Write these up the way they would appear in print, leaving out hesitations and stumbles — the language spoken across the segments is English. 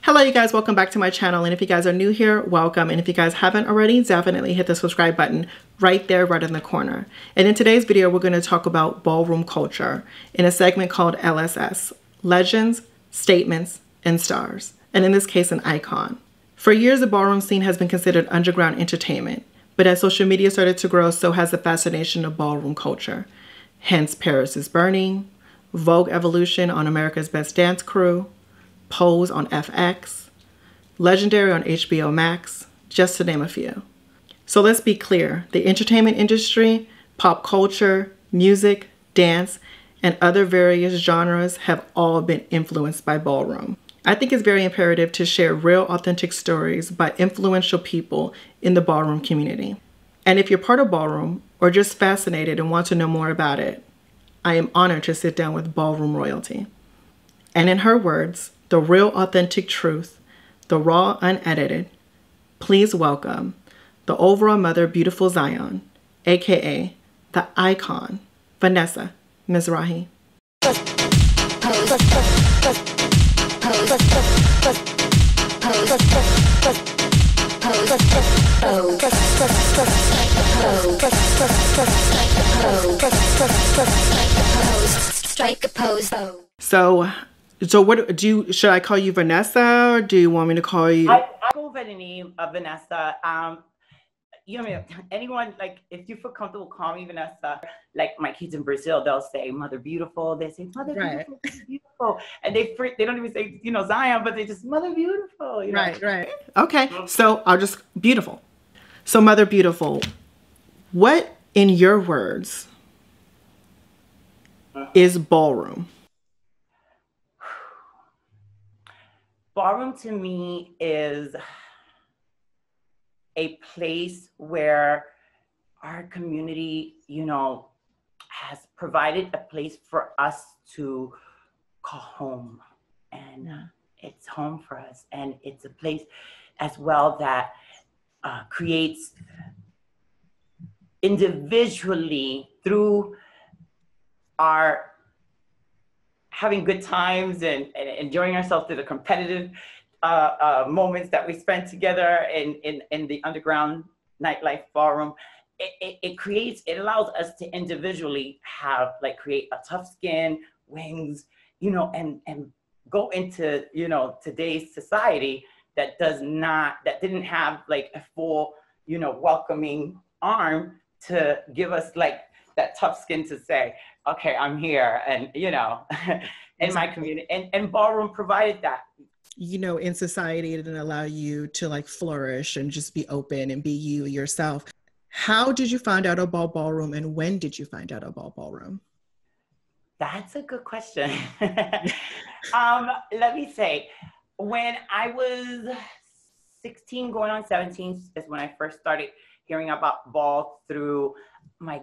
Hello you guys, welcome back to my channel, and if you guys are new here, welcome, and if you guys haven't already, definitely hit the subscribe button right there, right in the corner. And in today's video, we're going to talk about ballroom culture in a segment called LSS, Legends, Statements, and Stars, and in this case, an icon. For years, the ballroom scene has been considered underground entertainment, but as social media started to grow, so has the fascination of ballroom culture. Hence, Paris is Burning, Vogue Evolution on America's Best Dance Crew, Pose on FX, Legendary on HBO Max, just to name a few. So let's be clear, the entertainment industry, pop culture, music, dance, and other various genres have all been influenced by ballroom. I think it's very imperative to share real authentic stories by influential people in the ballroom community. And if you're part of ballroom or just fascinated and want to know more about it, I am honored to sit down with ballroom royalty. And in her words, the real authentic truth, the raw unedited, please welcome the overall mother, beautiful Zion, aka the icon, Vanessa Mizrahi. Strike a pose. So what do you, should I call you Vanessa, or do you want me to call you? I go by the name of Vanessa. You know, anyone, like, if you feel comfortable, call me Vanessa. Like my kids in Brazil, they'll say Mother Beautiful. They say Mother Beautiful, beautiful, and they don't even say, you know, Zion, but they just Mother Beautiful. You know? Right. Okay, so I'll just beautiful. So Mother Beautiful, what in your words is ballroom? Ballroom to me is a place where our community, you know, has provided a place for us to call home. And it's home for us. And it's a place as well that creates individually through our having good times and enjoying ourselves through the competitive moments that we spend together in the underground nightlife ballroom. It allows us to individually create a tough skin, wings, you know, and go into, you know, today's society that didn't have like a full, you know, welcoming arm to give us like that tough skin to say, okay, I'm here, and you know, in my community, and ballroom provided that. You know, in society, it didn't allow you to like flourish and just be open and be you yourself. How did you find out about ballroom, and when did you find out about ballroom? That's a good question. Let me say, when I was 16, going on 17, is when I first started hearing about ball through my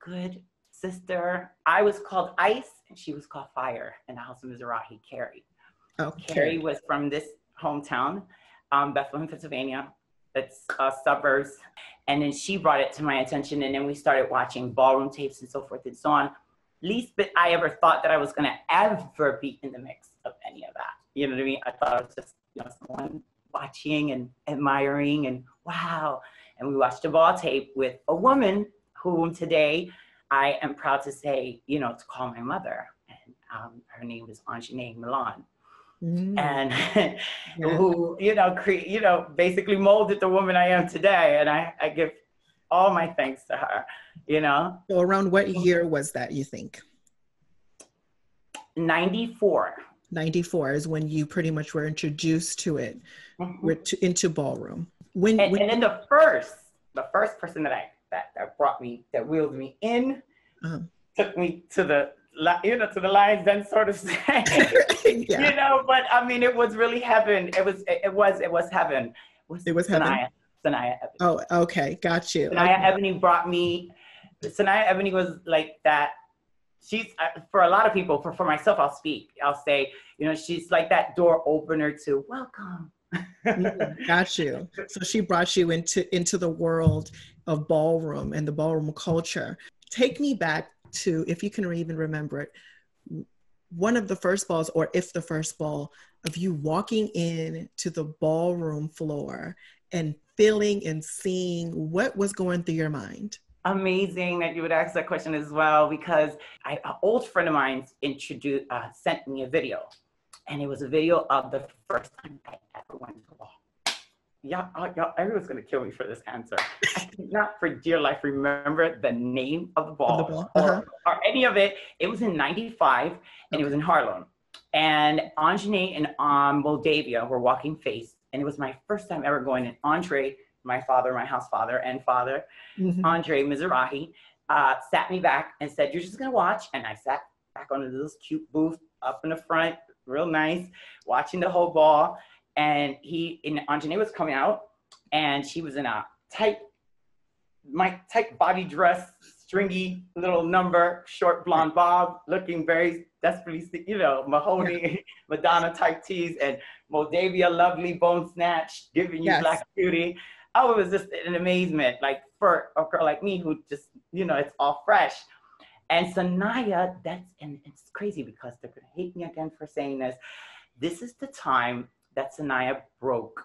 good sister. I was called Ice and she was called Fire in the House of Mizrahi, Carrie. Okay. Carrie was from this hometown, Bethlehem, Pennsylvania. It's suburbs. And then she brought it to my attention, and then we started watching ballroom tapes and so forth and so on. Least bit I ever thought that I was gonna ever be in the mix of any of that. You know what I mean? I thought it was just, you know, someone watching and admiring and wow. And we watched a ball tape with a woman whom today I am proud to say, you know, to call my mother. And her name is Anjanae Milan. And who, you know, basically molded the woman I am today. And I give all my thanks to her, you know. So around what year was that, you think? 94. 94 is when you pretty much were introduced to it, into ballroom. And then the first person that brought me, that wheeled me in, took me to the, you know, to the lion's den, sort of say, you know, but I mean, it was really heaven. It was heaven. It was heaven? Sanaya Ebony. Oh, okay, got you. Sanaya Ebony brought me, Sanaya Ebony was like that. She's, for a lot of people, for myself, I'll say, you know, she's like that door opener to welcome. Got you. So she brought you into the world of ballroom and the ballroom culture. Take me back to, if you can even remember it, one of the first balls, or if the first ball, of you walking in to the ballroom floor and feeling and seeing what was going through your mind? Amazing that you would ask that question as well, because an old friend of mine sent me a video, and it was a video of the first time I ever went to the ball. Yeah, everyone's gonna kill me for this answer. I could not for dear life remember the name of the ball, or any of it. It was in '95, and it was in Harlem. And Anjane and Moldavia were walking face, and it was my first time ever going. And Andre, my house father and father, Andre Mizrahi, sat me back and said, "You're just gonna watch." And I sat back on this cute booth up in the front, real nice, watching the whole ball. And Anjane was coming out, and she was in a tight body dress, stringy little number, short blonde bob, looking very desperately, Mahoney, Madonna type tees, and Moldavia, lovely bone snatch, giving you Black Beauty. Oh, it was just an amazement, like for a girl like me who just, it's all fresh. And Sanaya, and it's crazy because they're gonna hate me again for saying this. This is the time that Sanaya broke,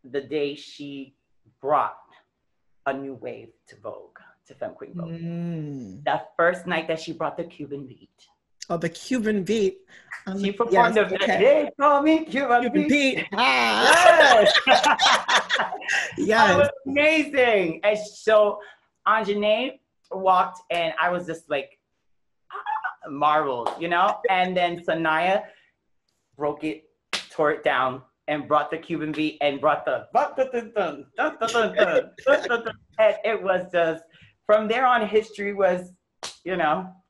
the day she brought a new wave to Vogue, to Femme Queen Vogue. That first night that she brought the Cuban beat. Oh, the Cuban beat. She performed They call me Cuban beat. Yes. Yes. That was amazing. And so Anjane walked, and I was just like, marveled, And then Sanaya broke it, tore it down, and brought the Cuban beat, and brought the and it was just, from there on, history was,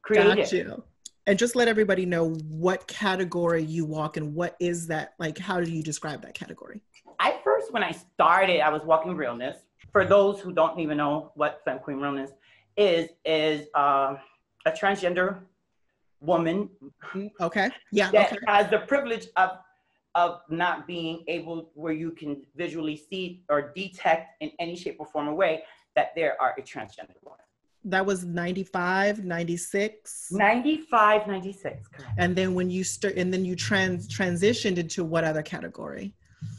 created. Got you. And just let everybody know what category you walk in. What is that? Like, how do you describe that category? When I started, I was walking realness. For those who don't even know what Femme Queen realness is a transgender woman. Okay. Yeah. That has the privilege of not being able, where you can visually see or detect in any shape or form or way that there are a transgender woman. That was 95, 96? 95, 96, correct. And then when you transitioned into what other category?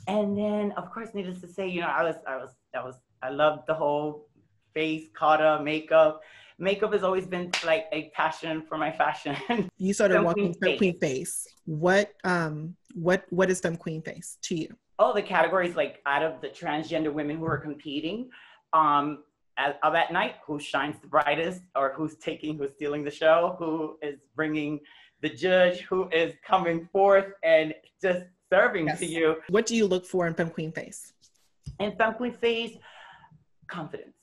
And then, of course, needless to say, I loved the whole face, kata, makeup. Makeup has always been like a passion for my fashion. You started walking Femme Queen Face. What is Femme Queen Face to you? Oh, the categories, like, out of the transgender women who are competing, of at night, who shines the brightest, or who's stealing the show, who is bringing the judge, who is coming forth and just serving to you. What do you look for in Femme Queen Face? In Femme Queen Face, confidence.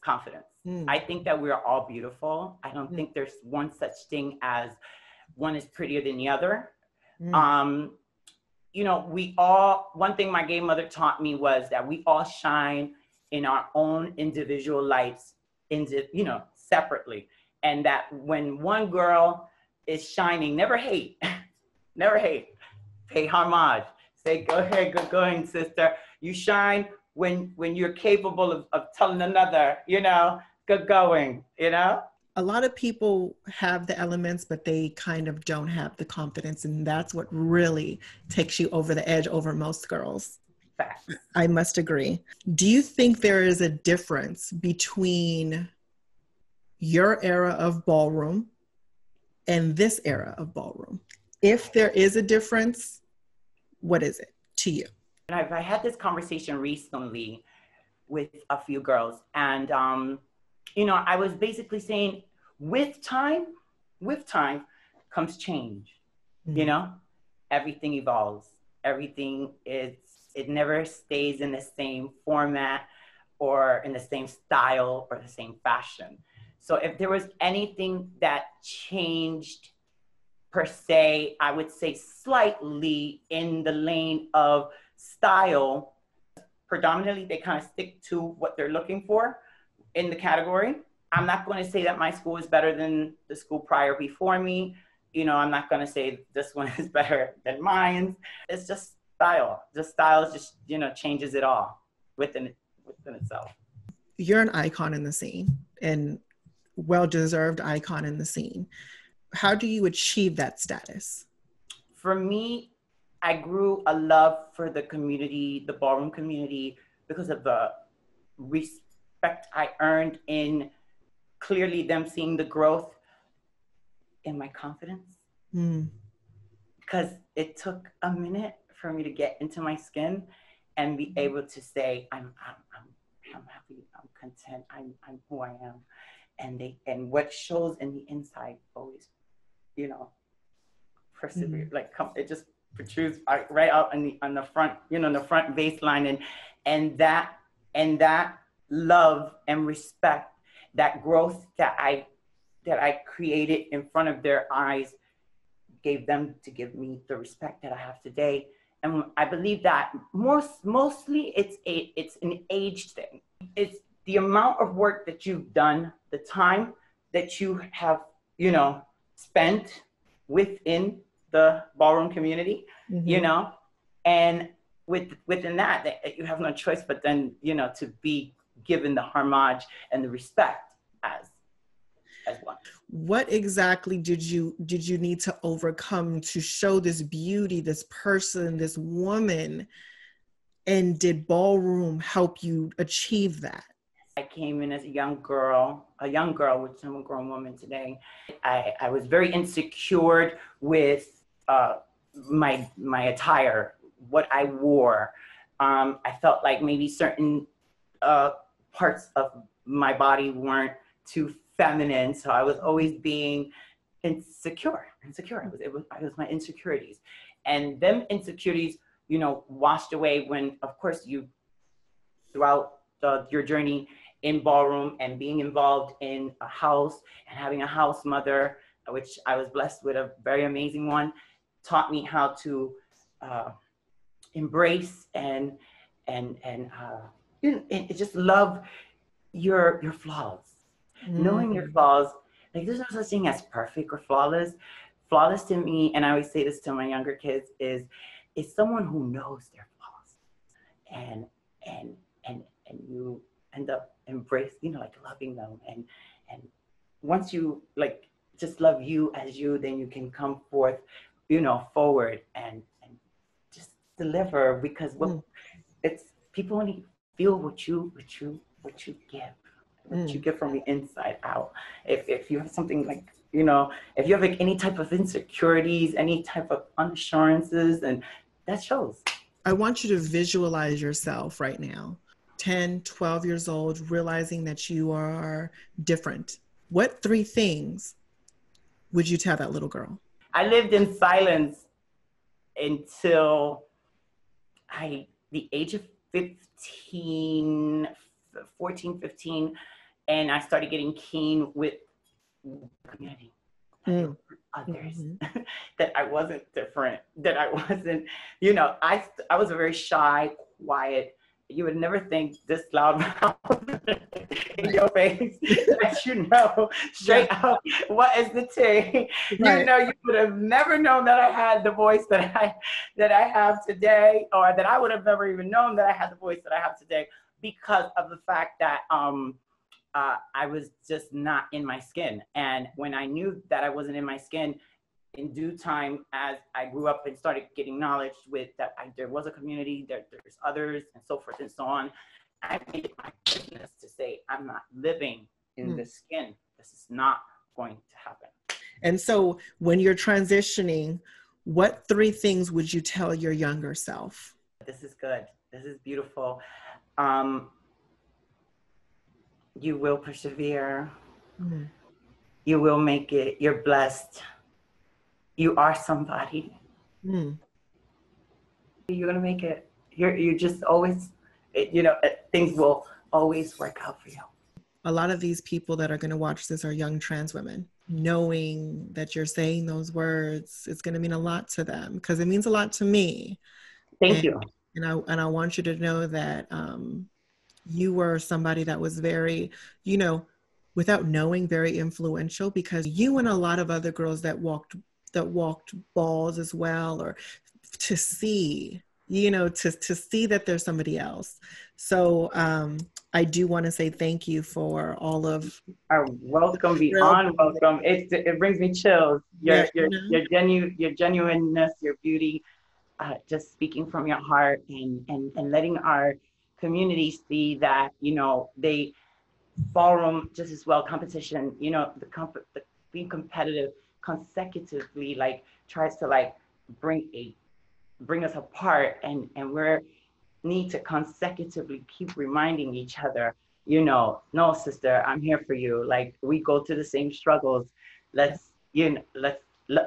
Confidence. I think that we're all beautiful. I don't think there's one such thing as one is prettier than the other. One thing my gay mother taught me was that we all shine in our own individual lights, separately. And that when one girl is shining, never hate, never hate, pay homage. Say, go ahead, good going, sister. You shine when you're capable of telling another, good going, A lot of people have the elements, but they kind of don't have the confidence. And that's what really takes you over the edge over most girls. Facts. I must agree. Do you think there is a difference between your era of ballroom and this era of ballroom? If there is a difference, what is it to you? And I had this conversation recently with a few girls, and I was basically saying, with time comes change. Everything evolves. It never stays in the same format or in the same style or the same fashion. So if there was anything that changed per se, I would say slightly in the lane of style. Predominantly, they kind of stick to what they're looking for in the category. I'm not going to say that my school is better than the school prior before me. I'm not going to say this one is better than mine. It's just style. The style just, changes it all within itself. You're an icon in the scene, and well-deserved icon in the scene. how do you achieve that status? For me, I grew a love for the community, the ballroom community, because of the respect I earned in clearly them seeing the growth in my confidence. Mm. Because it took a minute for me to get into my skin and be able to say, I'm happy, I'm content, I'm who I am. And what shows in the inside always, persevere, it just protrudes right out on the front, the front baseline, and that love and respect, that growth that I created in front of their eyes, gave them to give me the respect that I have today. And I believe that mostly it's an age thing. It's the amount of work that you've done, the time that you have, spent within the ballroom community, and within that you have no choice but then, to be given the homage and the respect as one. What exactly did you need to overcome to show this beauty, this person, this woman? And did ballroom help you achieve that? I came in as a young girl, which I'm a grown woman today. I was very insecure with my attire, what I wore. I felt like maybe certain parts of my body weren't too feminine, so I was always being insecure. It was my insecurities, and them insecurities, washed away when, of course, throughout your journey in ballroom and being involved in a house and having a house mother, which I was blessed with, a very amazing one, taught me how to embrace and just love your flaws. Knowing your flaws, like there's no such thing as perfect or flawless. Flawless to me, and I always say this to my younger kids, is someone who knows their flaws, and you end up embracing, loving them, and once you just love you as you, then you can come forth, forward and just deliver, because it's people only feel what you give. What you get from the inside out. If you have something if you have any type of insecurities, any type of unassurances, and that shows. I want you to visualize yourself right now, 10, 12 years old, realizing that you are different. What 3 things would you tell that little girl? I lived in silence until the age of 14, 15, and I started getting keen with community, others, that I wasn't different, that I wasn't, I was a very shy, quiet, you would never think this loud mouth in your face that straight up what is the tea. Right. You would have never known that I had the voice that I have today, or that I would have never even known that I had the voice that I have today, because of the fact that I was just not in my skin. And when I knew that I wasn't in my skin, in due time, as I grew up and started getting knowledge with that there was a community, there's others, and so forth and so on, I made it my business to say, I'm not living in this skin. This is not going to happen. And so when you're transitioning, what 3 things would you tell your younger self? This is good. This is beautiful. You will persevere. You will make it. You're blessed. You are somebody. You're going to make it. You're just always, things will always work out for you. A lot of these people that are going to watch this are young trans women. Knowing that you're saying those words, it's going to mean a lot to them, because it means a lot to me. Thank you. And I want you to know that you were somebody that was very, without knowing, very influential, because you and a lot of other girls that walked balls as well, or to see, to see that there's somebody else. So I do want to say thank you for all of our welcome beyond welcome. It brings me chills. Your genuineness, your beauty, just speaking from your heart, and letting our community see that they ballroom just as well competition. The being competitive consecutively tries to bring us apart, and we're need to consecutively keep reminding each other, no, sister, I'm here for you. We go through the same struggles. Let's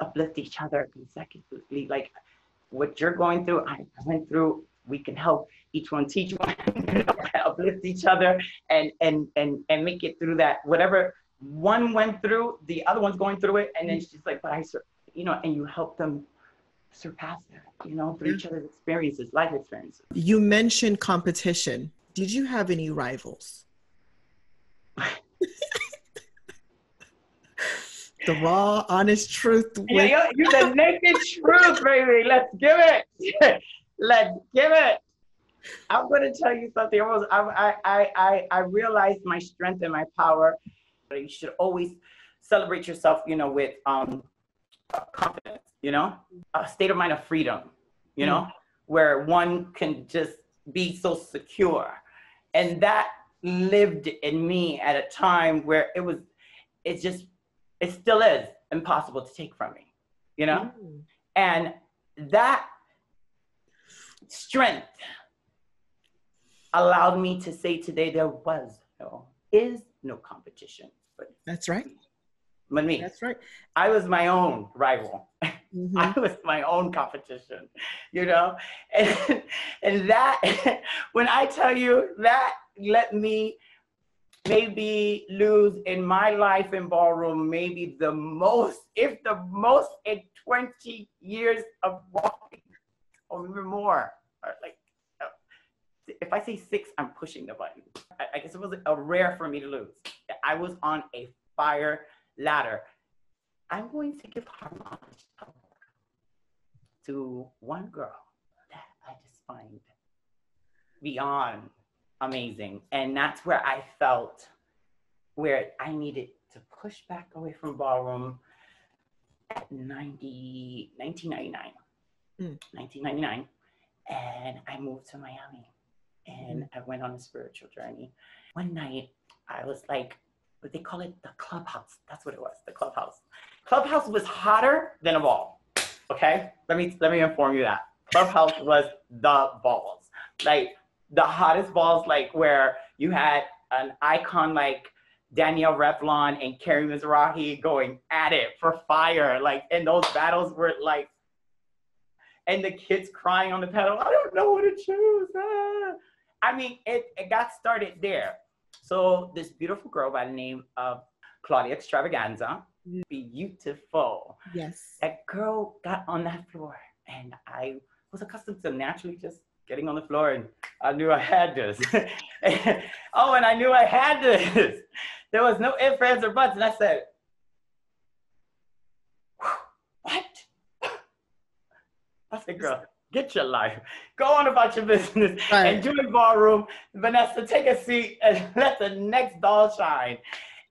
uplift each other consecutively. What you're going through, I went through. We can help each one teach one, uplift each other, and make it through that. Whatever one went through, the other one's going through it, and then she's like, but and you help them surpass that, through each other's experiences, life experiences. You mentioned competition. Did you have any rivals? The raw, honest truth. You're the naked truth, baby. Let's give it. Let's give it. I'm going to tell you something. I realized my strength and my power. You should always celebrate yourself, with confidence, a state of mind of freedom, where one can just be so secure. And that lived in me at a time where it still is impossible to take from me, And that strength allowed me to say today there is no competition. But that's right. But me. That's right. I was my own rival. Mm-hmm. I was my own competition, and that, when I tell you that let me maybe lose in my life in ballroom, maybe the most in 20 years of walking, or even more. If I say 6, I'm pushing the button. I guess it was rare for me to lose. I was on a fire ladder. I'm going to give homage to one girl that I just find beyond amazing. And that's where I felt where I needed to push back away from ballroom at 1999. 1999. And I moved to Miami, and I went on a spiritual journey. One night, I was what they call it, the clubhouse. That's what it was, the clubhouse. Clubhouse was hotter than a ball. Okay, let me inform you that Clubhouse was the balls, the hottest balls, where you had an icon like Danielle Revlon and Carrie Mizrahi going at it for fire, and those battles were and the kids crying on the pedal. I don't know what to choose. I mean, it got started there. So this beautiful girl by the name of Claudia Extravaganza, beautiful. Yes. That girl got on that floor, and I was accustomed to naturally just getting on the floor, and I knew I had this. And I knew I had this. There was no ifs, ands, or buts, and I said, what? I said, girl, get your life. Go on about your business. Right. And join ballroom. Vanessa, take a seat and let the next doll shine.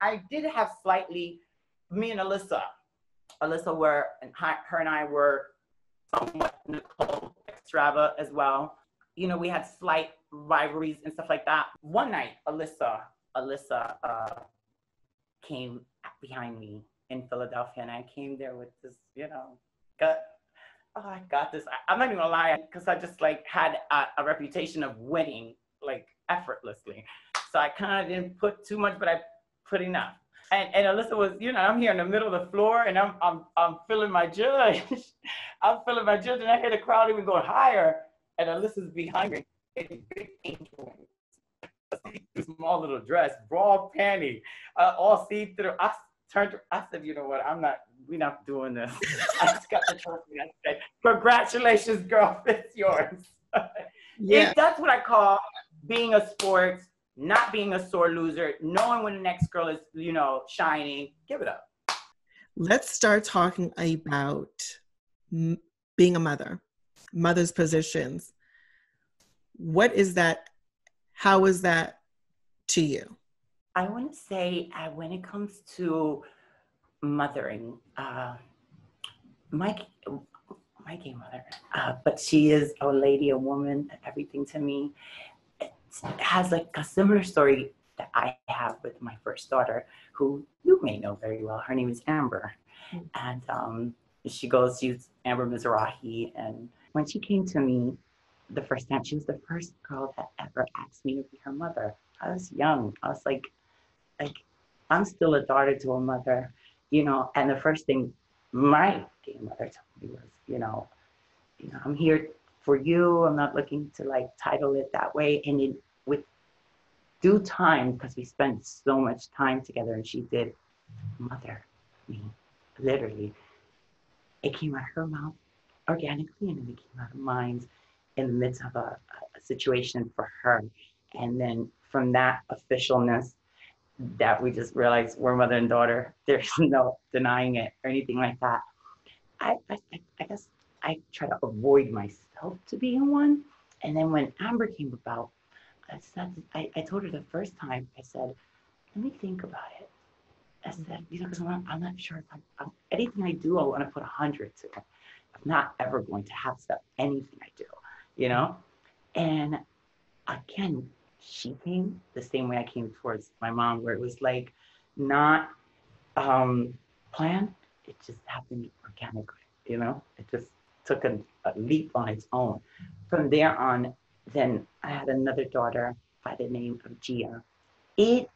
I did have slightly, me and Alyssa were, and her and I were somewhat Nicole Extrava as well. We had slight rivalries and stuff like that. One night, Alyssa came behind me in Philadelphia, and I came there with this, I got this. I'm not even gonna lie, because I just had a reputation of winning effortlessly. So I kind of didn't put too much, but I put enough. And Alyssa was, I'm here in the middle of the floor, and I'm feeling my judge. I'm feeling my judge, and I hear the crowd even going higher, and Alyssa's behind me. Big angel, small little dress, broad panty, all see through. I said, you know what? We're not doing this. I just got the trophy. I said, congratulations, girl, it's yours. Yeah. That's what I call being a sport, not being a sore loser, knowing when the next girl is, shining. Give it up. Let's start talking about being a mother's positions. What is that? How is that to you? I want to say when it comes to mothering, my my gay mother, but she is a lady, a woman, everything to me. It has like a similar story that I have with my first daughter, who you may know very well. Her name is Amber, and she's Amber Mizrahi. And when she came to me the first time, she was the first girl that ever asked me to be her mother. I was young. I was like I'm still a daughter to a mother, and the first thing my gay mother told me was, I'm here for you. I'm not looking to like title it that way. And with due time, because we spent so much time together, and she did mother me, literally. It came out of her mouth organically, and then it came out of mine in the midst of a situation for her. And then from that officialness, that we just realized we're mother and daughter. There's no denying it or anything like that. I guess I try to avoid myself to being one. And then when Amber came about, I told her the first time, I said, let me think about it. I said, because I'm not sure if anything I do, I want to put 100 to it. I'm not ever going to have stuff, anything I do. And again, she came the same way I came towards my mom, where it was like not planned. It just happened organically, It just took a leap on its own. From there on, then I had another daughter by the name of Gia. It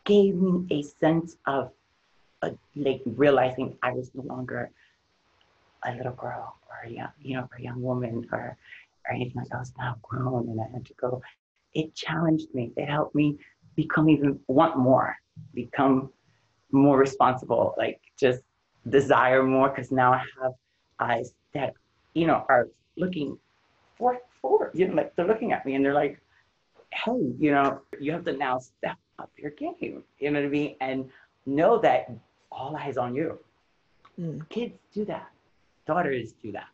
gave me a sense of like realizing I was no longer a little girl or a young woman or anything like that. I was now grown and I had to go. It challenged me. It helped me want more, become more responsible, like just desire more, because now I have eyes that, are looking forward, like they're looking at me and they're like, hey, you have to now step up your game, you know what I mean? And know that all eyes on you. Kids do that. Daughters do that.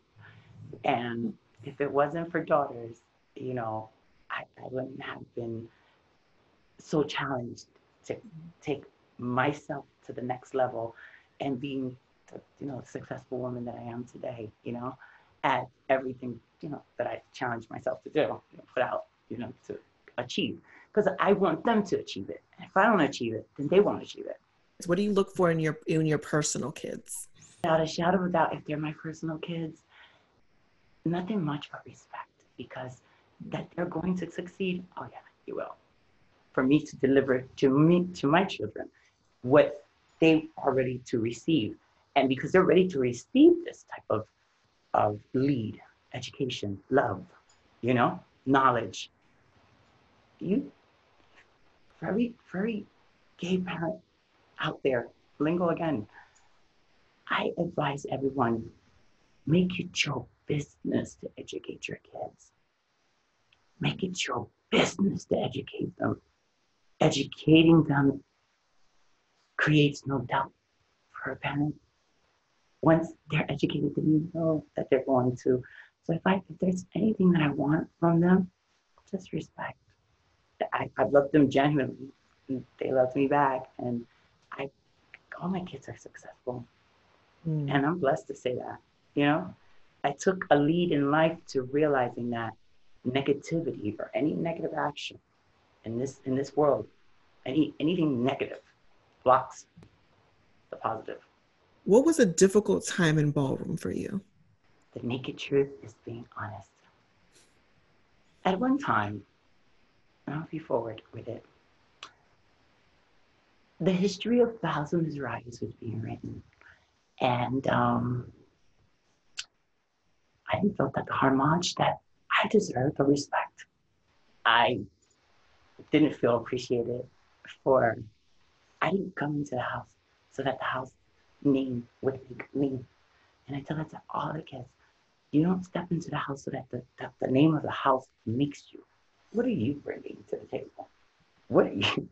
And if it wasn't for daughters, I wouldn't have been so challenged to take myself to the next level and being the successful woman that I am today, at everything, that I challenge myself to do, put out, to achieve. Because I want them to achieve it. And if I don't achieve it, then they won't achieve it. What do you look for in your personal kids? Without a shadow of a doubt, if they're my personal kids, nothing much but respect, because that they're going to succeed. Oh yeah, you will. For me to deliver to my children what they are ready to receive, and because they're ready to receive this type of lead, education, love, knowledge. You, very gay parent out there, lingo again. I advise everyone, make it your business to educate your kids. Make it your business to educate them. Educating them creates no doubt for a parent. Once they're educated, then you know that they're going to. So if there's anything that I want from them, just respect. I've loved them genuinely. They loved me back, and all my kids are successful. And I'm blessed to say that, I took a lead in life to realizing that negativity or any negative action in this world, anything negative blocks the positive. What was a difficult time in ballroom for you? The naked truth is being honest. At one time, I'll be forward with it, the history of the House of Mizrahis was being written. And I felt that the homage that I deserved, the respect, I didn't feel appreciated for. I didn't come into the house so that the house name would make me. And I tell that to all the kids. You don't step into the house so that the name of the house makes you. What are you bringing to the table? What are you?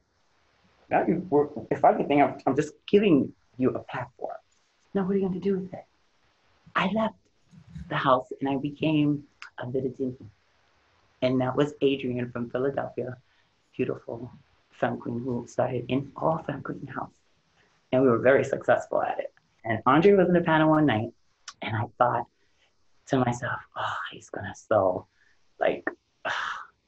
If anything, I'm just giving you a platform. Now, what are you going to do with it? I left the house and I became a Vidadini. And that was Adrienne from Philadelphia, beautiful femme queen who started in all femme queen house. And we were very successful at it. And Andre was in the panel one night, and I thought to myself, oh, he's gonna so like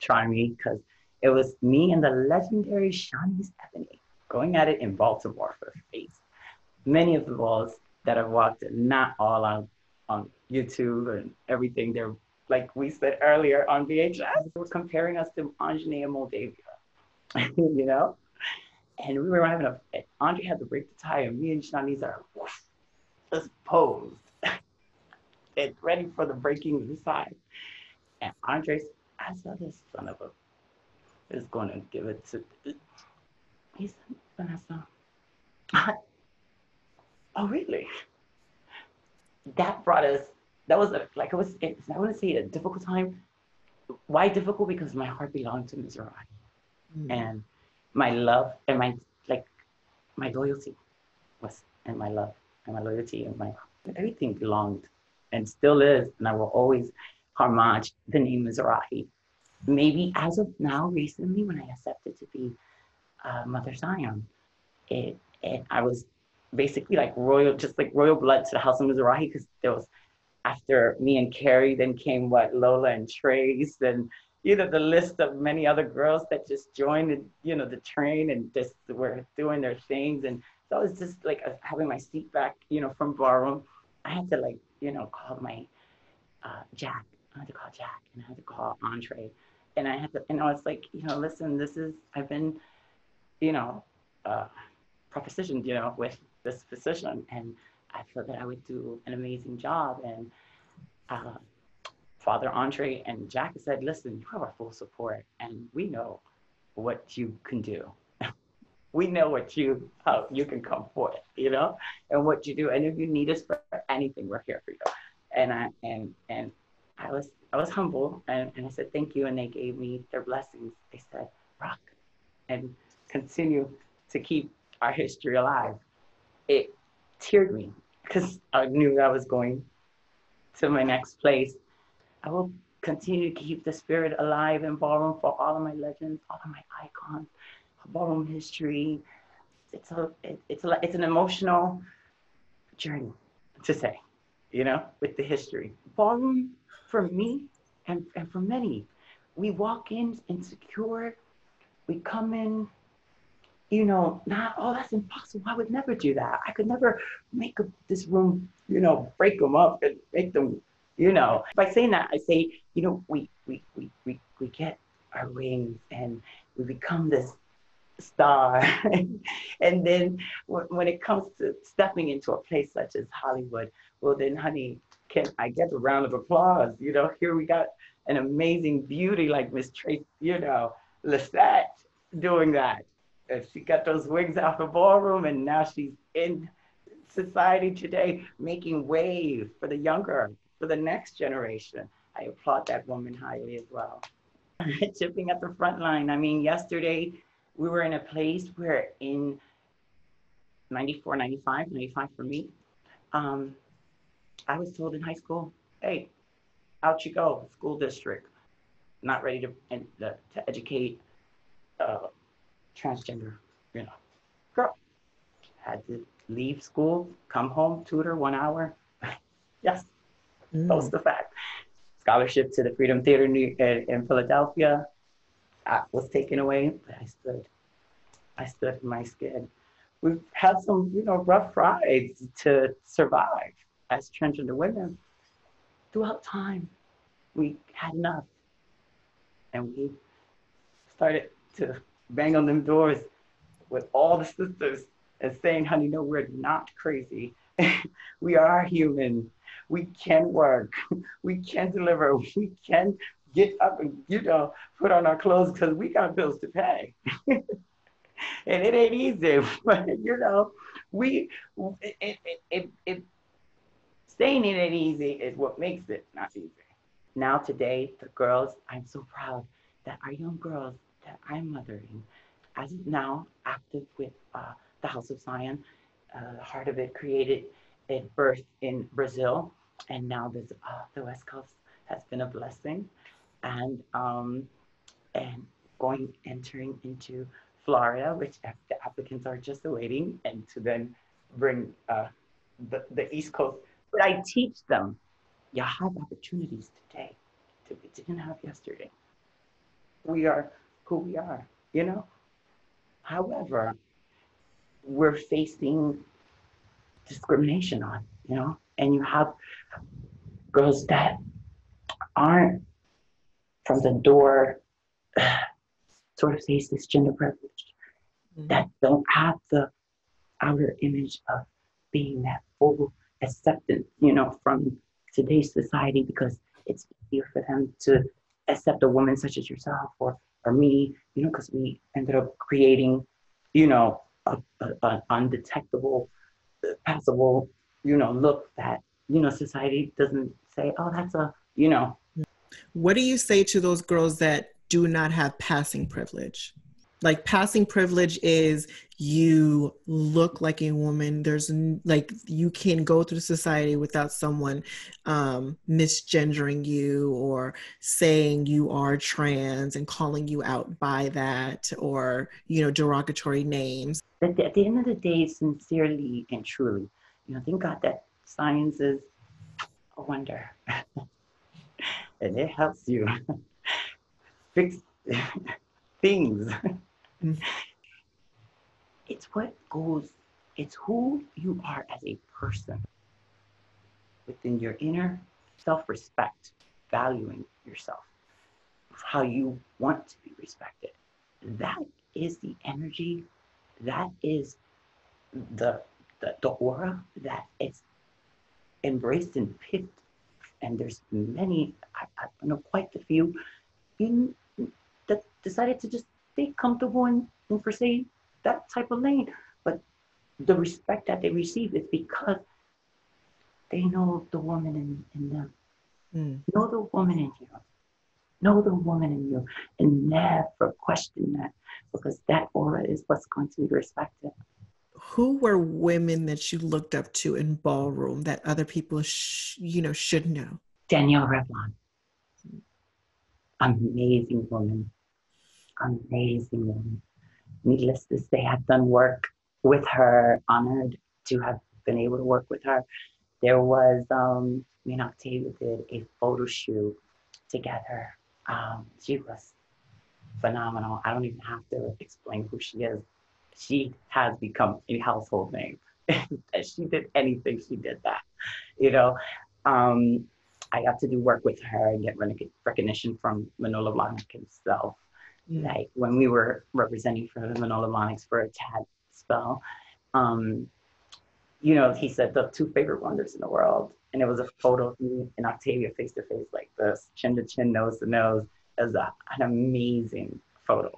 try me, because it was me and the legendary Shawnee's Ebony going at it in Baltimore for face. Many of the balls that I've walked, not all on YouTube and everything, they're like we said earlier on VHS. We're comparing us to Anjanae and Moldavia, you know? And we were having Andre had to break the tie, and me and Shawnee's are just posed and ready for the breaking of the tie. And Andre, I saw this son of a is going to give it to. He said, Vanessa, oh really? That brought us. That was like it was. I want to say a difficult time. Why difficult? Because my heart belonged to Mizrahi, and my love and my loyalty was, and my love and my loyalty and my everything belonged, and still is, and I will always homage the name Mizrahi. Maybe as of now, recently, when I accepted to be Mother Zion, I was basically like royal, just like royal blood to the House of Mizrahi, because there was, after me and Carrie, then came what, Lola and Trace, and the list of many other girls that just joined, the train and just were doing their things. And so I was just like having my seat back, from ballroom. I had to call my Jack. I had to call Jack, and I had to call Andre, and I had to, and I was like, listen, I've been, propositioned, with this position, and I feel that I would do an amazing job. And Father Andre and Jack said, listen, you have our full support, and we know what you can do. We know how you can come forth, and what you do. And if you need us for anything, we're here for you. And I was humble, and I said thank you, and they gave me their blessings. They said, rock and continue to keep our history alive. It teared me because I knew I was going to my next place. I will continue to keep the spirit alive in ballroom for all of my legends, all of my icons, ballroom history. It's an emotional journey to say, with the history. Ballroom, for me and for many, we walk in insecure, we come in, not, oh, that's impossible. I would never do that. I could never make this room, break them up and make them, By saying that, I say, we get our wings and we become this star. And then when it comes to stepping into a place such as Hollywood, well then, honey, can I get a round of applause? Here we got an amazing beauty like Miss Trace, Lissette doing that. And she got those wings out the ballroom, and now she's in society today, making way for the younger, for the next generation. I applaud that woman highly as well. Chipping at the front line. I mean, yesterday we were in a place where in 94, 95 for me, I was told in high school, hey, out you go, school district, not ready to educate transgender, girl. Had to leave school, come home, tutor 1 hour. Yes, that's the fact. Scholarship to the Freedom Theater in Philadelphia was taken away, but I stood in my skin. We've had some, rough rides to survive as transgender women. Throughout time, we had enough, and we started to bang on them doors with all the sisters and saying, honey, no, we're not crazy. We are human. We can work. We can deliver. We can get up and, put on our clothes because we got bills to pay. And it ain't easy, but, saying it ain't easy is what makes it not easy. Now today, the girls, I'm so proud that our young girls that I'm mothering, as of now, active with the House of Zion. The heart of it created at birth in Brazil, and now the West Coast has been a blessing. and entering into Florida, which the applicants are just awaiting, and to then bring the East Coast. But I teach them, you have opportunities today that we didn't have yesterday. We are who we are, you know? However, we're facing discrimination on, you know? And you have girls that aren't from the door, sort of face this gender privilege, that don't have the outer image of being that full acceptance, you know, from today's society, because it's easier for them to accept a woman such as yourself or me, you know, because we ended up creating, you know, an undetectable, passable, you know, look that, you know, society doesn't say, oh, that's a, you know. What do you say to those girls that do not have passing privilege? Like, passing privilege is you look like a woman. There's like, you can go through society without someone misgendering you or saying you are trans and calling you out by that, or, you know, derogatory names. At the end of the day, sincerely and truly, you know, thank God that science is a wonder. And it helps you fix things. It's what goes, it's who you are as a person within your inner self-respect, valuing yourself, how you want to be respected. That is the energy, that is the aura that is embraced and picked. And there's many, I know quite a few, that decided to just stay comfortable and pursue that type of lane. But the respect that they receive is because they know the woman in them. Know the woman in you. Know the woman in you. And never question that, because that aura is what's going to be respected. Who were women that you looked up to in ballroom that other people, should know? Danielle Revlon. Amazing woman. Amazing woman. Needless to say, I've done work with her, honored to have been able to work with her. There was, me and Octavia did a photo shoot together. She was phenomenal. I don't even have to explain who she is. She has become a household name. She did anything, she did that, you know. I got to do work with her and get recognition from Manolo Blahnik himself. Like when we were representing for the Manolo Blahniks for a tad spell, you know, he said the two favorite wonders in the world. And it was a photo of me and Octavia face to face like this, chin to chin, nose to nose. It was an amazing photo.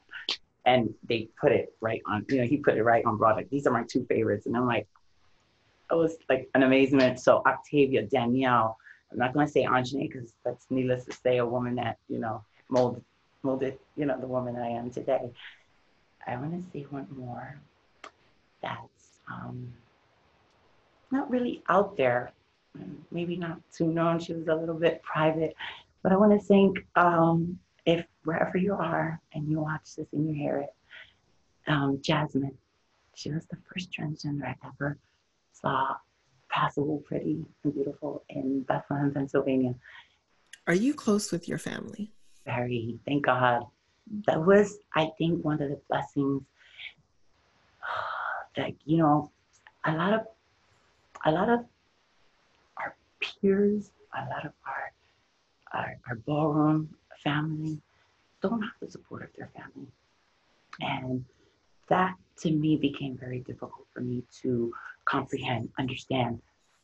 And they put it right on, you know, he put it right on broad. Like, these are my two favorites. And I'm like, it was like an amazement. So Octavia, Danielle, I'm not going to say Anjane, because that's needless to say, a woman that, you know, molded, you know, the woman I am today. I want to say one more that's not really out there, maybe not too known. She was a little bit private, but I want to thank, if wherever you are and you watch this and you hear it, Jasmine. She was the first transgender I ever saw passable, pretty, and beautiful in Bethlehem, Pennsylvania. Are you close with your family? Very, thank God. That was, I think, one of the blessings that, you know, a lot of our peers, a lot of our ballroom family don't have the support of their family. And that to me became very difficult for me to comprehend, understand,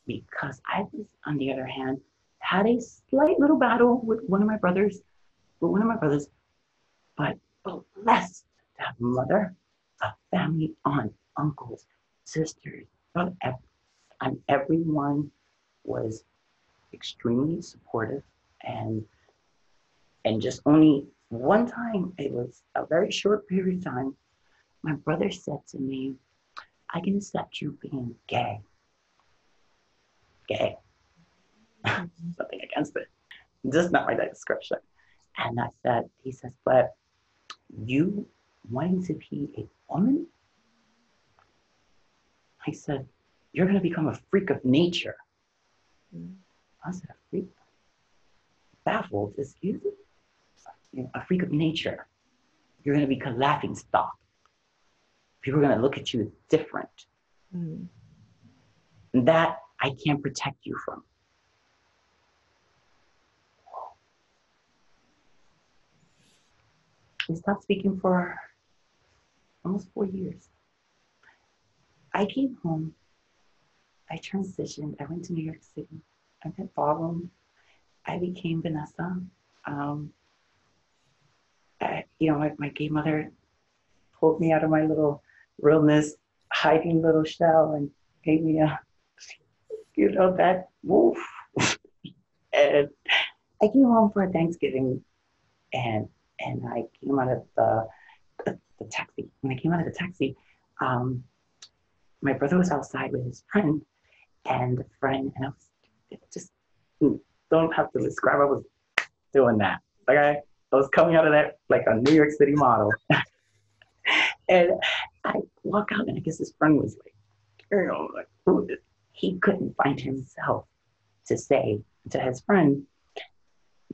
because I was, on the other hand, had a slight little battle with one of my brothers, but blessed to have a mother, a family, aunt, uncles, sisters, brother, and everyone was extremely supportive. And just only one time, it was a very short period of time, my brother said to me, I can accept you being gay. Gay. Nothing against it. Just not my description. And I said, he says, but you wanting to be a woman? I said, you're going to become a freak of nature. I said, a freak? Baffled, excuse me? A freak of nature. You're going to be a laughing stock. People are going to look at you different. And that I can't protect you from. We stopped speaking for almost 4 years. I came home. I transitioned. I went to New York City. I met Ballroom. I became Vanessa. My gay mother pulled me out of my little realness, hiding little shell, and gave me that woof. And I came home for Thanksgiving, and I came out of the taxi. When I came out of the taxi, my brother was outside with his friend, and I was just, don't have to describe, I was doing that. Okay? I was coming out of that like a New York City model. And I walk out, and I guess his friend was like, he couldn't find himself to say to his friend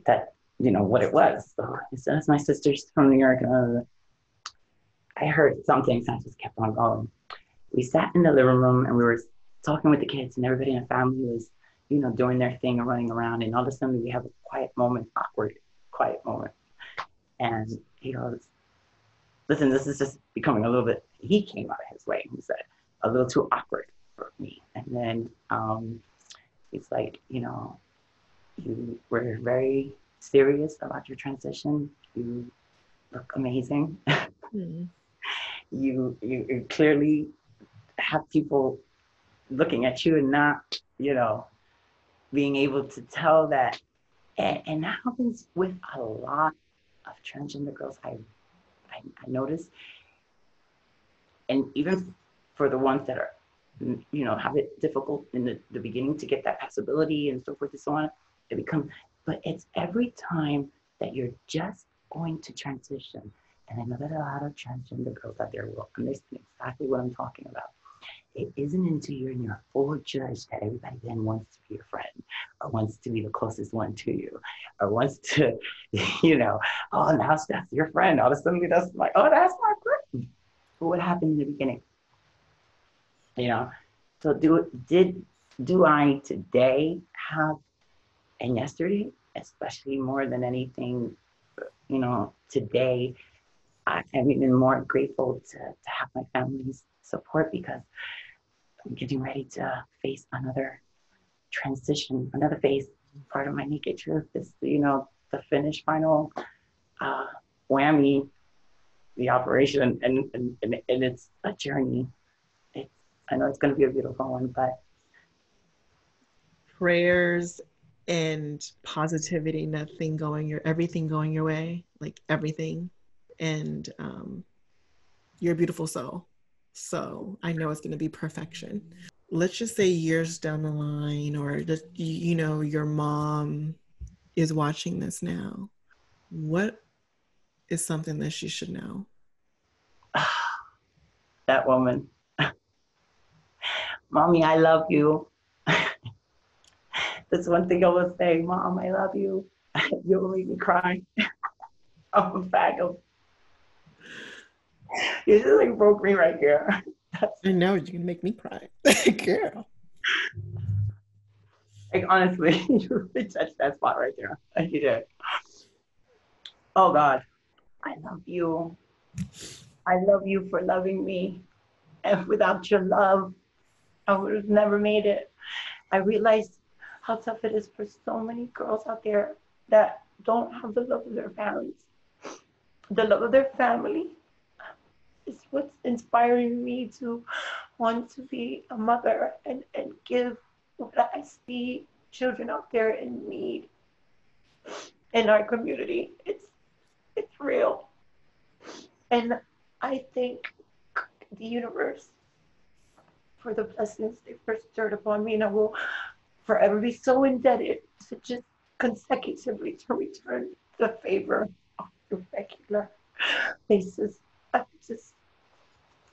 that, what it was. So he said, that's my sister, she's from New York. I heard some things, and I just kept on going. We sat in the living room, and we were talking with the kids, and everybody in the family was, doing their thing and running around. And all of a sudden we have a quiet moment, awkward, quiet moment. And he goes, listen, this is just becoming a little bit, he came out of his way. He said, a little too awkward for me. And then he's like, you were very serious about your transition. You look amazing. You clearly have people looking at you and not, being able to tell that. And that happens with a lot of transgender girls I notice. And even for the ones that are, have it difficult in the beginning to get that passability and so forth and so on, but it's every time that you're just going to transition. And I know that a lot of transgender girls out there will understand exactly what I'm talking about. It isn't until you're in your full judge that everybody then wants to be your friend, or wants to be the closest one to you, or wants to, oh, now that's your friend. All of a sudden that's like, oh, that's my friend. But what happened in the beginning? So do I today have, and yesterday, especially more than anything, today, I am even more grateful to have my family's support, because I'm getting ready to face another transition, another phase. Part of my Naked Truth is, the finish final whammy, the operation, and it's a journey. I know it's going to be a beautiful one, but prayers and positivity, everything going your way, like everything. And you're a beautiful soul. So I know it's going to be perfection. Let's just say years down the line, or just, your mom is watching this now. What is something that she should know? That woman. Mommy, I love you. That's one thing I will say. Mom, I love you. You'll make me cry. I'm a faggot. You just like broke me right here. I know, you can make me cry. Girl. Like, honestly, you really touched that spot right there. You did. Oh God, I love you. I love you for loving me. And without your love, I would have never made it. I realized how tough it is for so many girls out there that don't have the love of their families. The love of their family is what's inspiring me to want to be a mother and give what I see children out there in need in our community. It's real. And I thank the universe for the blessings they first stirred upon me, and I will forever be so indebted to just consecutively to return the favor of your regular faces. I just,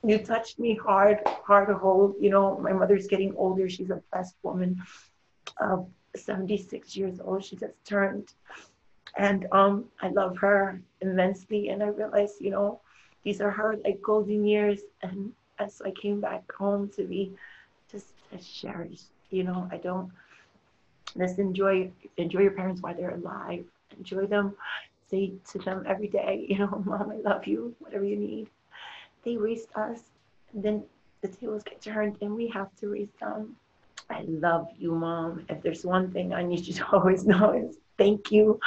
you touched me hard, hard to hold. You know, my mother's getting older. She's a blessed woman of 76 years old. She just turned. And I love her immensely. And I realized, you know, these are her like golden years. And as I came back home to be just as cherished, you know, I don't just enjoy your parents while they're alive. Enjoy them. Say to them every day, you know, Mom, I love you, whatever you need. They raised us, and then the tables get turned, and we have to raise them. I love you, Mom. If there's one thing I need you to always know is thank you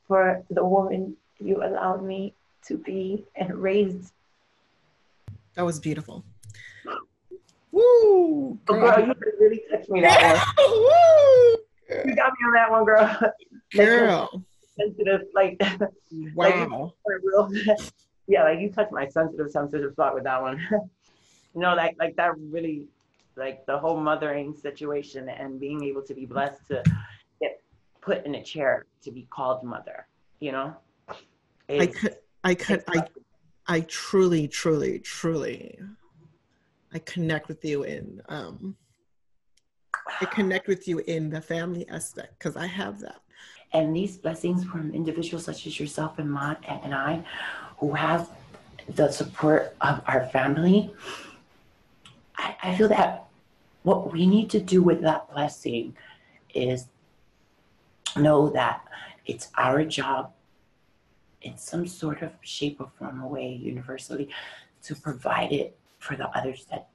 for the woman you allowed me to be and raised. That was beautiful. Woo! Girl, girl you really touched me that one. Woo! You got me on that one, girl. Girl. Sensitive, like, wow. Like real, yeah, like you touched my sensitive spot with that one. You know, like that really, like the whole mothering situation and being able to be blessed to get put in a chair to be called mother, you know? I truly I connect with you in the family aspect because I have that. And these blessings from individuals such as yourself and I, who have the support of our family, I feel that what we need to do with that blessing is know that it's our job in some sort of shape or form or way universally to provide it for the others that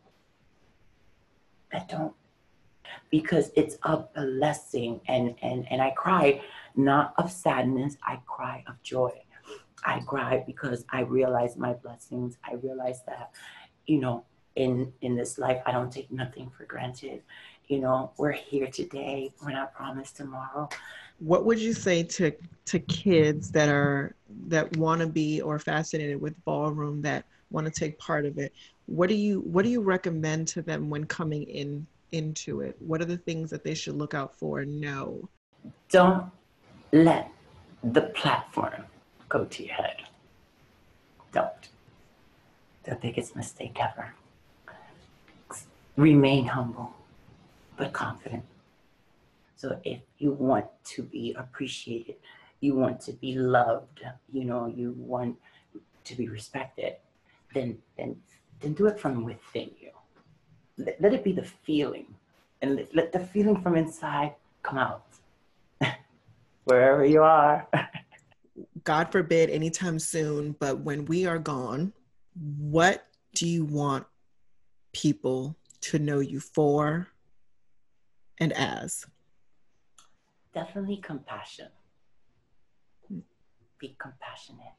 don't, because it's a blessing. And I cry not of sadness, I cry of joy. I cry because I realize my blessings. I realize that, you know, in this life, I don't take nothing for granted. You know, we're here today, we're not promised tomorrow. What would you say to kids that want to be or fascinated with ballroom, that want to take part of it? What do you recommend to them when coming into it? What are the things that they should look out for and know? Don't let the platform go to your head. Don't. The biggest mistake ever. Remain humble, but confident. So if you want to be appreciated, you want to be loved, you know, you want to be respected, then do it from within you. Let it be the feeling, and let the feeling from inside come out. Wherever you are. God forbid anytime soon, but when we are gone, what do you want people to know you for and as? Definitely compassion. Be compassionate.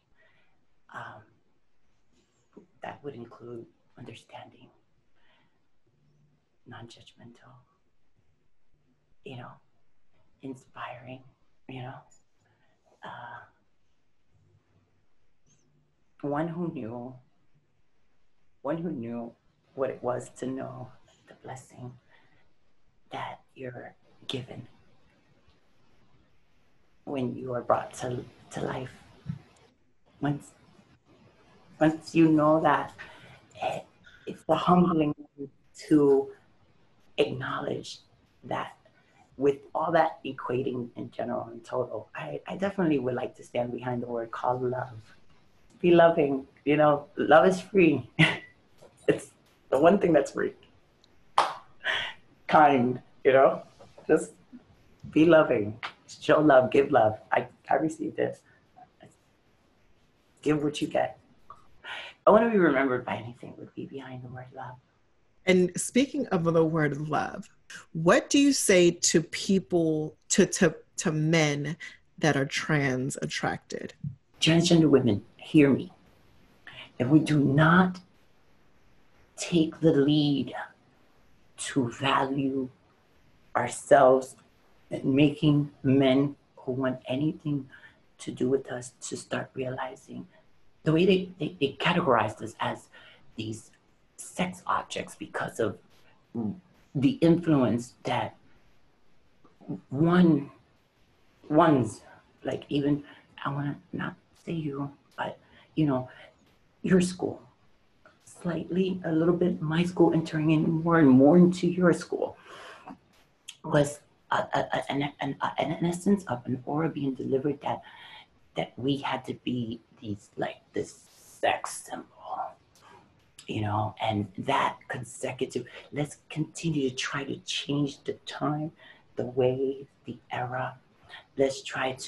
That would include understanding, non-judgmental, you know, inspiring, you know. One who knew what it was to know the blessing that you're given when you are brought to life. Once you know that, it's the humbling to acknowledge that with all that equating in general and total, I definitely would like to stand behind the word called love. Be loving, you know, love is free. It's the one thing that's free. Kind, you know, just be loving, show love, give love. I received it. Give what you get. I want to be remembered by anything would be behind the word love. And speaking of the word love, what do you say to people, to men that are trans attracted? Transgender women, hear me. If we do not take the lead to value ourselves and making men who want anything to do with us to start realizing the way they categorized us as these sex objects because of the influence that one's like even I want to not say you, but you know, your school, slightly, a little bit, my school entering in more and more into your school was an essence of an aura being delivered that we had to be these, like this sex symbol, you know, and that consecutive, let's continue to try to change the time, the way, the era. Let's change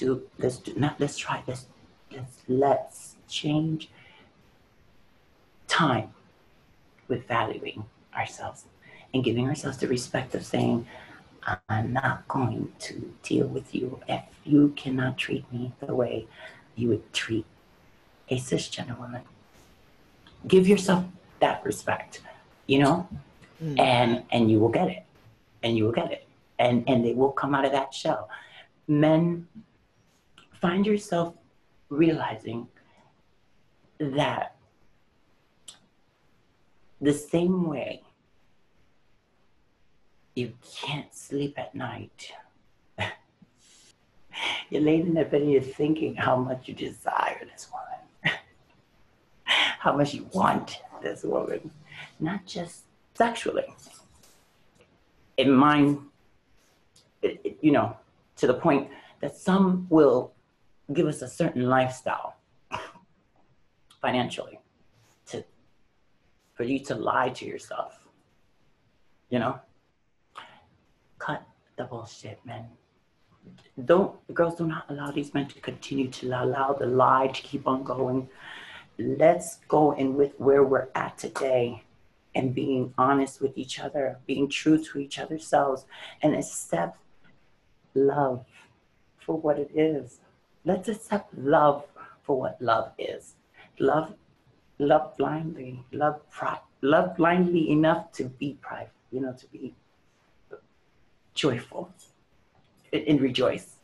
time with valuing ourselves and giving ourselves the respect of saying, I'm not going to deal with you if you cannot treat me the way you would treat a cisgender woman. Give yourself that respect, you know, and you will get it, and you will get it, and they will come out of that shell. Men, find yourself realizing that the same way you can't sleep at night, you're laying in that bed and you're thinking how much you desire this woman, how much you want this woman, not just sexually. In mind, you know, to the point that some will give us a certain lifestyle financially for you to lie to yourself, you know? Cut the bullshit, man. Girls do not allow these men to continue to allow the lie to keep on going. Let's go in with where we're at today and being honest with each other, being true to each other's selves, and accept love for what it is. Let's accept love for what love is. Love blindly, love blindly enough to be private, you know, to be joyful and rejoice,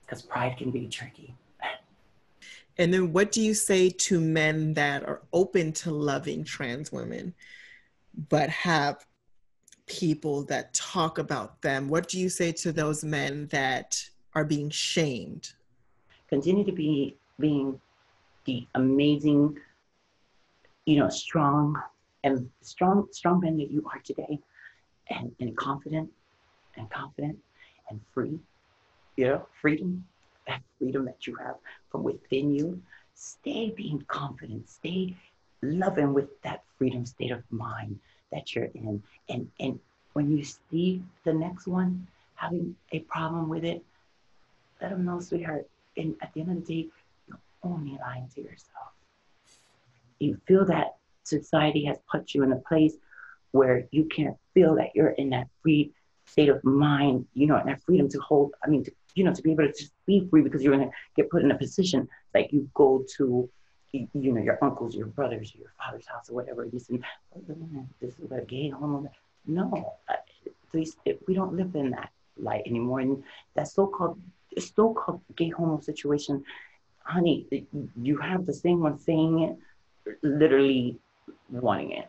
because pride can be tricky. And then what do you say to men that are open to loving trans women, but have people that talk about them? What do you say to those men that are being shamed? Continue to be being the amazing, you know, strong men that you are today, and confident and free, you know, freedom, that freedom that you have from within you. Stay being confident, stay loving with that freedom state of mind that you're in. And when you see the next one having a problem with it, let them know, sweetheart. And at the end of the day, you're only lying to yourself. You feel that society has put you in a place where you can't feel that you're in that free state of mind, you know, and that freedom to hold, to be able to just be free, because you're going to get put in a position like you go to, you know, your uncles, your brothers, your father's house or whatever. You say, this is what a gay homo. No, we don't live in that light anymore. And that so-called gay homo situation, honey, you have the same one saying it, literally wanting it.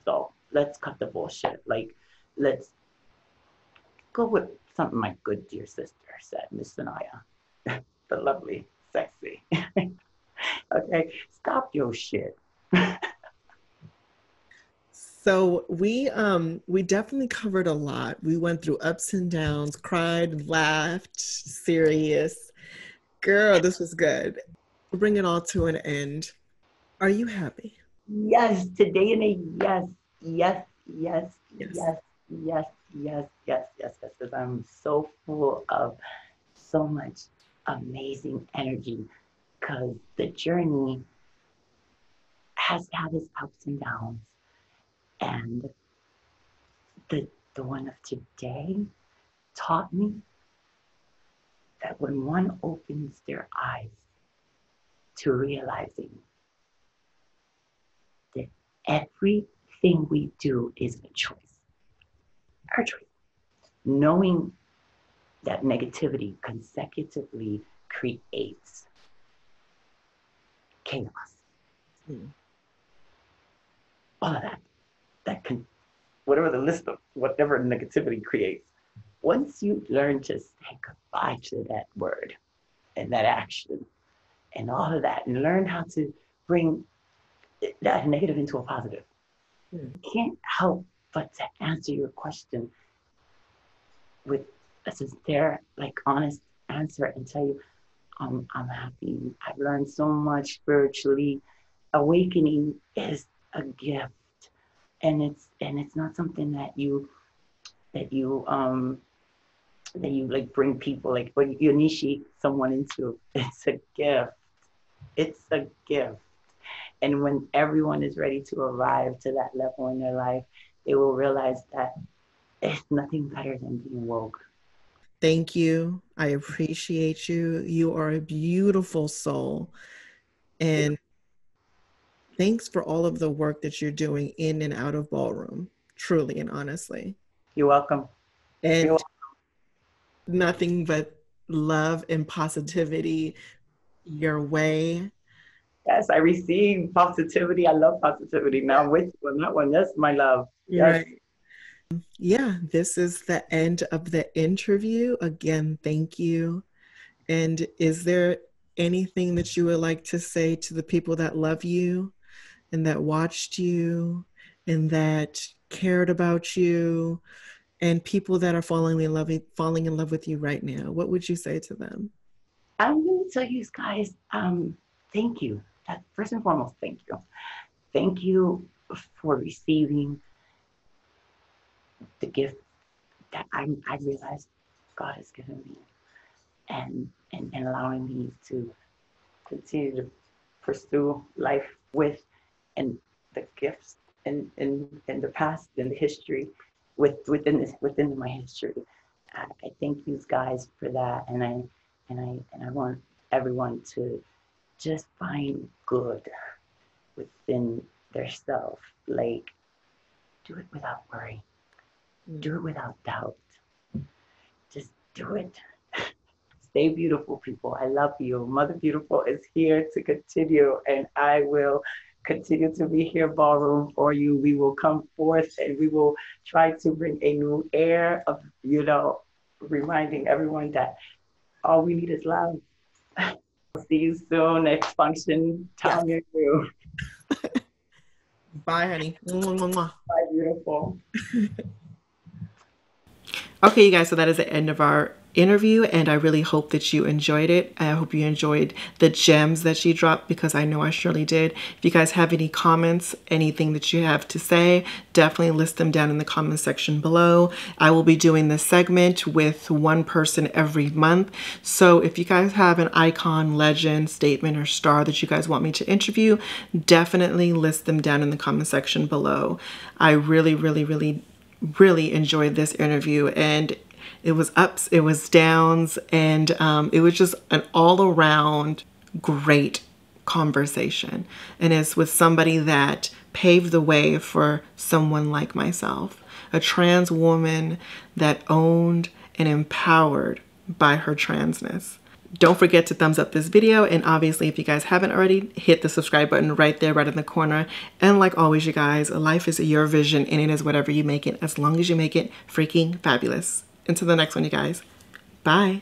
So let's cut the bullshit. Like, let's go with something my good dear sister said, Miss Sanaya, the lovely, sexy. Okay, stop your shit. So we definitely covered a lot. We went through ups and downs, cried, laughed, serious. Girl, this was good. We'll bring it all to an end. Are you happy? Yes, today in a yes, yes, yes, Yes. yes, yes, yes, yes, yes, yes, because I'm so full of so much amazing energy, because the journey has had its ups and downs. And the one of today taught me that when one opens their eyes to realizing that everything we do is a choice, our choice, knowing that negativity consecutively creates chaos. All of that can, whatever the list of whatever negativity creates, once you learn to say goodbye to that word and that action, and all of that, and learned how to bring that negative into a positive. Can't help but to answer your question with a sincere, like honest answer and tell you, I'm happy. I've learned so much spiritually. Awakening is a gift, and it's not something that you like bring people like, or you initiate someone into. It's a gift. It's a gift. And when everyone is ready to arrive to that level in their life, they will realize that it's nothing better than being woke. Thank you. I appreciate you. You are a beautiful soul. And thanks for all of the work that you're doing in and out of ballroom, truly and honestly. You're welcome. And You're nothing but love and positivity your way. Yes, I receive positivity. I love positivity. Now, with you on that one, that's my love. Yes. Right. Yeah, this is the end of the interview. Again, thank you. And is there anything that you would like to say to the people that love you and that watched you and that cared about you and people that are falling in love with you right now? What would you say to them? I'm going to tell you guys, thank you. First and foremost, thank you. Thank you for receiving the gift that I realized God has given me, and allowing me to continue to pursue life with, and the gifts in the past and the history within my history. I thank you guys for that, and I want everyone to just find good within their self. Like, do it without worry. Do it without doubt. Just do it. Stay beautiful, people. I love you. Mother Beautiful is here to continue, and I will continue to be here, ballroom, for you. We will come forth and we will try to bring a new air of, reminding everyone that all we need is love. I'll see you soon. Next function, time near you. Bye, honey. Bye, beautiful. Okay, you guys, so that is the end of our interview, and I really hope that you enjoyed it. I hope you enjoyed the gems that she dropped, because I know I surely did. If you guys have any comments, anything that you have to say, definitely list them down in the comment section below. I will be doing this segment with one person every month. So if you guys have an icon, legend, statement, or star that you guys want me to interview, definitely list them down in the comment section below. I really enjoyed this interview, and it was ups, it was downs, and it was just an all-around great conversation. And it's with somebody that paved the way for someone like myself, a trans woman that owned and empowered by her transness. Don't forget to thumbs up this video, and obviously if you guys haven't already, hit the subscribe button right there, right in the corner. And like always, you guys, life is your vision, and it is whatever you make it, as long as you make it freaking fabulous. Until the next one, you guys. Bye.